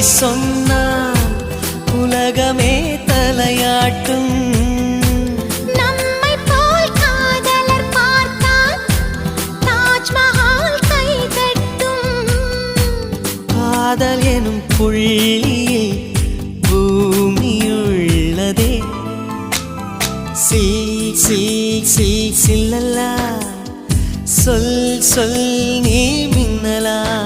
சொன்னால் உலகமே தலையாட்டும். நம்மை போல் காதலர் பார்த்தால் தாஜ்மஹால் கைதட்டும். காதல் எனும் புள்ளியில் பூமியுள்ளதே. சில்லல்லா சொல் சொல் நீ மின்னலா.